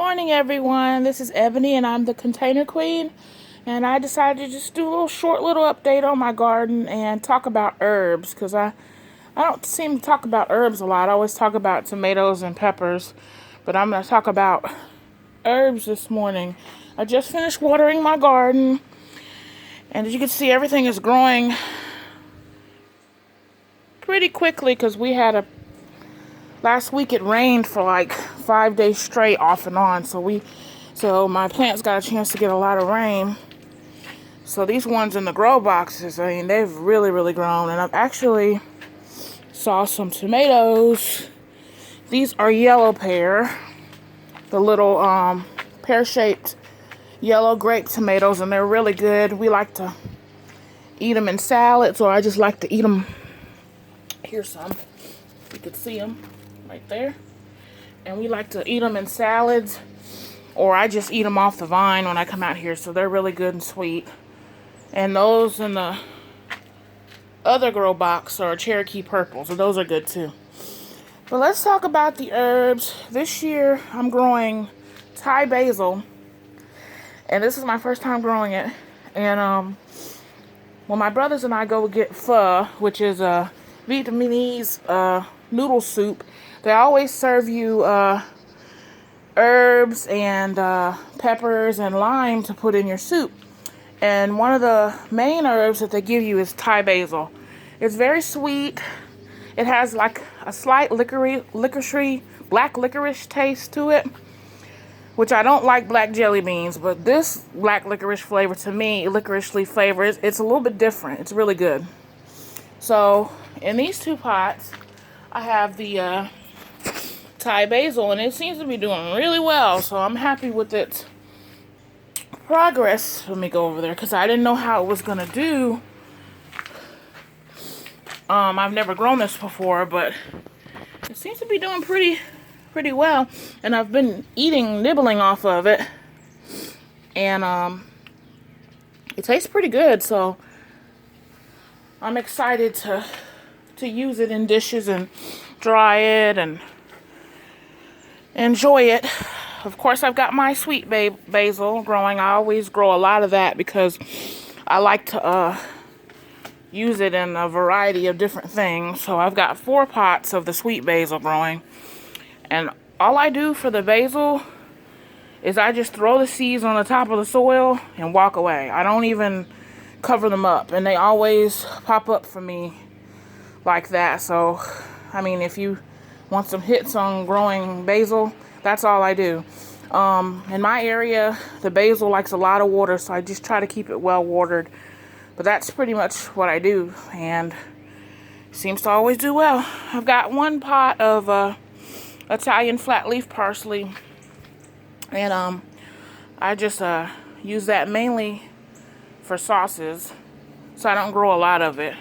morning, everyone. This is Ebony, and I'm the Container Queen. And I decided to just do a short little update on my garden and talk about herbs, because I don't seem to talk about herbs a lot. I always talk about tomatoes and peppers, but I'm going to talk about herbs this morning. I just finished watering my garden, and as you can see, everything is growing pretty quickly because last week it rained for like 5 days straight off and on, so my plants got a chance to get a lot of rain. So these ones in the grow boxes, I mean, they've really grown, and I've actually saw some tomatoes. These are yellow pear, the little pear-shaped yellow grape tomatoes, and they're really good. We like to eat them in salads, or I just like to eat them. Here's some. You can see them right there. And we like to eat them in salads, or I just eat them off the vine when I come out here, so they're really good and sweet. And those in the other grow box are Cherokee purple, so those are good too. But let's talk about the herbs. This year I'm growing Thai basil, and this is my first time growing it. And when my brothers and I go get pho, which is a Vietnamese noodle soup, they always serve you herbs and peppers and lime to put in your soup. And one of the main herbs that they give you is Thai basil. It's very sweet. It has like a slight black licorice taste to it, which I don't like black jelly beans, but this black licorice flavor, to me, licorice leaf flavor, it's a little bit different. It's really good. So in these two pots, I have the Thai basil, and it seems to be doing really well, so I'm happy with its progress. Let me go over there because I didn't know how it was gonna do. I've never grown this before, but it seems to be doing pretty well, and I've been nibbling off of it, and it tastes pretty good, so I'm excited to use it in dishes and dry it and enjoy it. Of course, I've got my sweet basil growing. I always grow a lot of that because I like to use it in a variety of different things. So I've got 4 pots of the sweet basil growing. And all I do for the basil is I just throw the seeds on the top of the soil and walk away. I don't even cover them up. And they always pop up for me like that. So, I mean, if you want some hits on growing basil, that's all I do. In my area, the basil likes a lot of water, so I just try to keep it well watered. But that's pretty much what I do, and it seems to always do well. I've got 1 pot of Italian flat leaf parsley, and I just use that mainly for sauces, so I don't grow a lot of it,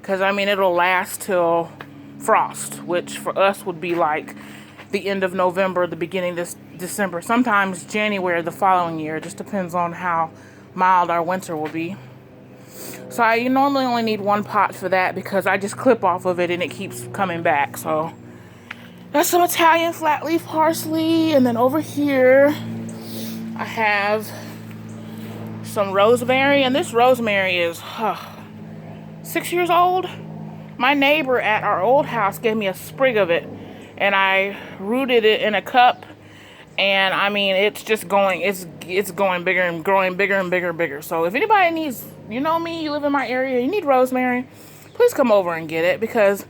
because I mean it'll last till frost, which for us would be like the end of November, the beginning of December, sometimes January the following year. It just depends on how mild our winter will be. So I normally only need 1 pot for that because I just clip off of it and it keeps coming back. So that's some Italian flat leaf parsley, and then over here I have some rosemary, and this rosemary is 6 years old. My neighbor at our old house gave me a sprig of it, and I rooted it in a cup, and I mean it's just going, it's going bigger and growing bigger and bigger. So if anybody needs, you know me, you live in my area, you need rosemary, please come over and get it, because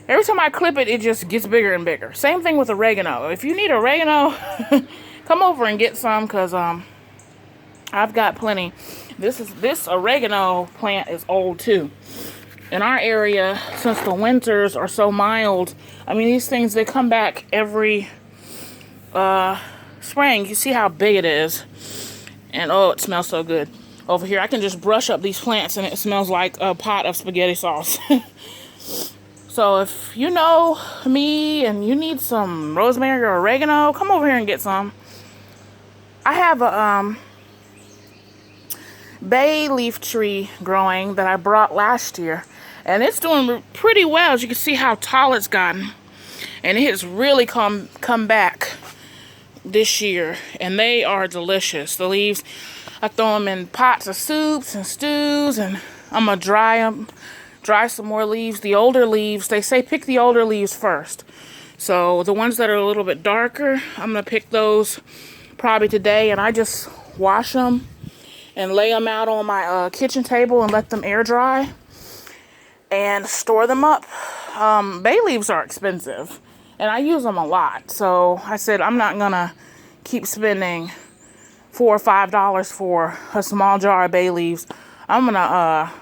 every time I clip it, it just gets bigger and bigger. Same thing with oregano. If you need oregano, come over and get some, because I've got plenty. This oregano plant is old too. In our area, since the winters are so mild, I mean, these things, they come back every spring. You see how big it is. And oh, it smells so good. Over here, I can just brush up these plants and it smells like a pot of spaghetti sauce. So if you know me and you need some rosemary or oregano, come over here and get some. I have a bay leaf tree growing that I brought last year, and it's doing pretty well. As you can see how tall it's gotten, and it has really come back this year, and they are delicious. The leaves, I throw them in pots of soups and stews, and I'm gonna dry some more leaves. The older leaves, they say pick the older leaves first. So the ones that are a little bit darker, I'm gonna pick those probably today, and I just wash them and lay them out on my kitchen table and let them air dry and store them up. Bay leaves are expensive, and I use them a lot. So I said I'm not gonna keep spending $4 or $5 for a small jar of bay leaves. I'm gonna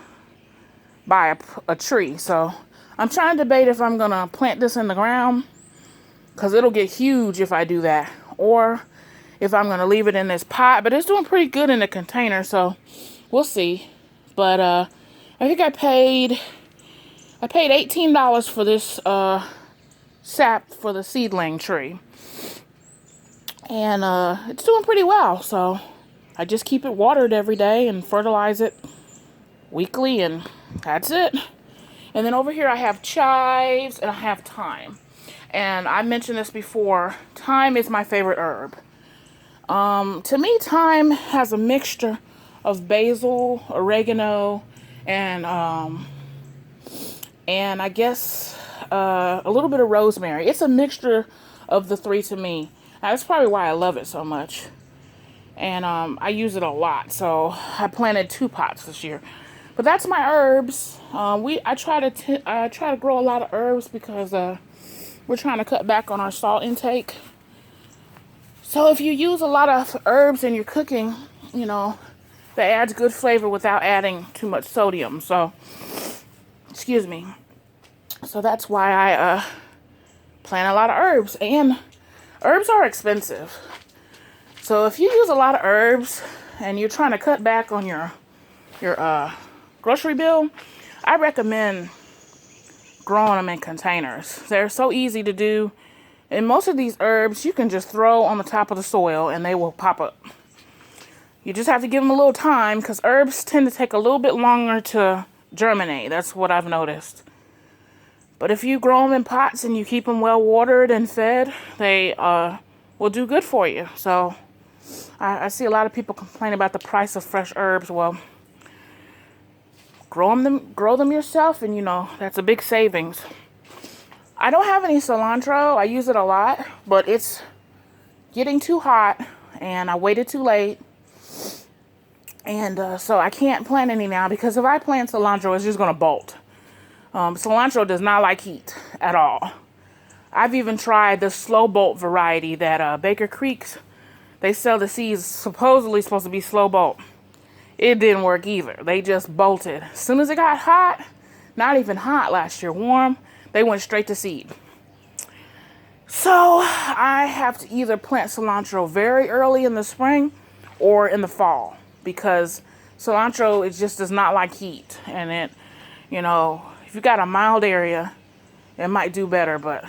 buy a tree. So I'm trying to debate if I'm gonna plant this in the ground, because it'll get huge if I do that, or if I'm gonna leave it in this pot. But it's doing pretty good in the container, so we'll see. But I think I paid $18 for this sap for the seedling tree, and it's doing pretty well. So I just keep it watered every day and fertilize it weekly, and that's it. And then over here I have chives and I have thyme. And I mentioned this before, thyme is my favorite herb. To me, thyme has a mixture of basil, oregano, and I guess a little bit of rosemary. It's a mixture of the three to me. That's probably why I love it so much. And I use it a lot. So I planted 2 pots this year. But that's my herbs. I try to grow a lot of herbs because we're trying to cut back on our salt intake. So if you use a lot of herbs in your cooking, that adds good flavor without adding too much sodium. So, excuse me. So that's why I plant a lot of herbs. And herbs are expensive. So if you use a lot of herbs and you're trying to cut back on your grocery bill, I recommend growing them in containers. They're so easy to do. And most of these herbs you can just throw on the top of the soil and they will pop up. You just have to give them a little time, because herbs tend to take a little bit longer to germinate. That's what I've noticed. But if you grow them in pots and you keep them well watered and fed, they will do good for you. So I see a lot of people complain about the price of fresh herbs. Well, grow them yourself, and that's a big savings. I don't have any cilantro. I use it a lot, but it's getting too hot, and I waited too late. And so I can't plant any now, because if I plant cilantro, it's just going to bolt. Cilantro does not like heat at all. I've even tried the slow bolt variety that Baker Creek's, they sell the seeds supposedly supposed to be slow bolt. It didn't work either. They just bolted. As soon as it got hot, not even hot last year, warm, they went straight to seed. So I have to either plant cilantro very early in the spring or in the fall, because cilantro, it just does not like heat. And it, if you got a mild area, it might do better, but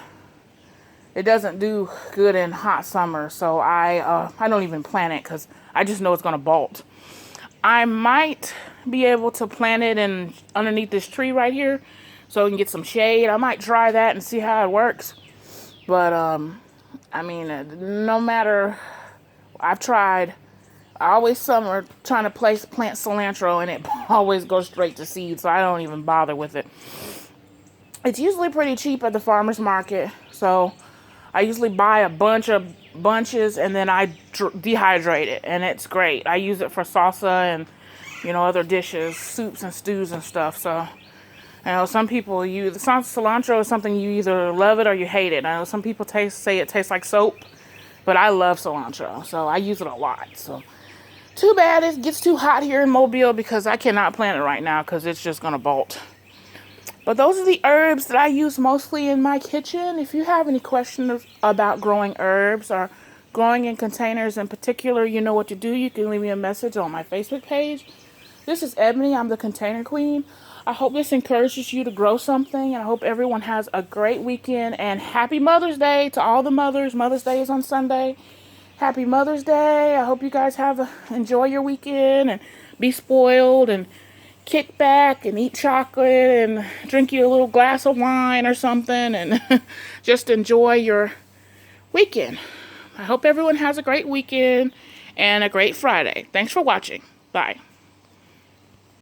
it doesn't do good in hot summer. So I don't even plant it, because I just know it's going to bolt. I might be able to plant it underneath this tree right here, so we can get some shade. I might try that and see how it works. But no matter, I've tried. I always summer trying to plant cilantro, and it always goes straight to seed, so I don't even bother with it. It's usually pretty cheap at the farmer's market, so I usually buy a bunch of bunches, and then I dehydrate it, and it's great. I use it for salsa and other dishes, soups and stews and stuff. So some people cilantro is something you either love it or you hate it. I know some people say it tastes like soap, but I love cilantro, so I use it a lot. So too bad it gets too hot here in Mobile, because I cannot plant it right now, because it's just gonna bolt. But those are the herbs that I use mostly in my kitchen. If you have any questions about growing herbs or growing in containers in particular, you know what to do. You can leave me a message on my Facebook page. This is Ebony. I'm the Container Queen. I hope this encourages you to grow something, and I hope everyone has a great weekend. And happy Mother's Day to all the mothers. Mother's Day is on Sunday. Happy Mother's Day. I hope you guys enjoy your weekend and be spoiled and kick back and eat chocolate and drink you a little glass of wine or something, and just enjoy your weekend. I hope everyone has a great weekend and a great Friday. Thanks for watching. Bye.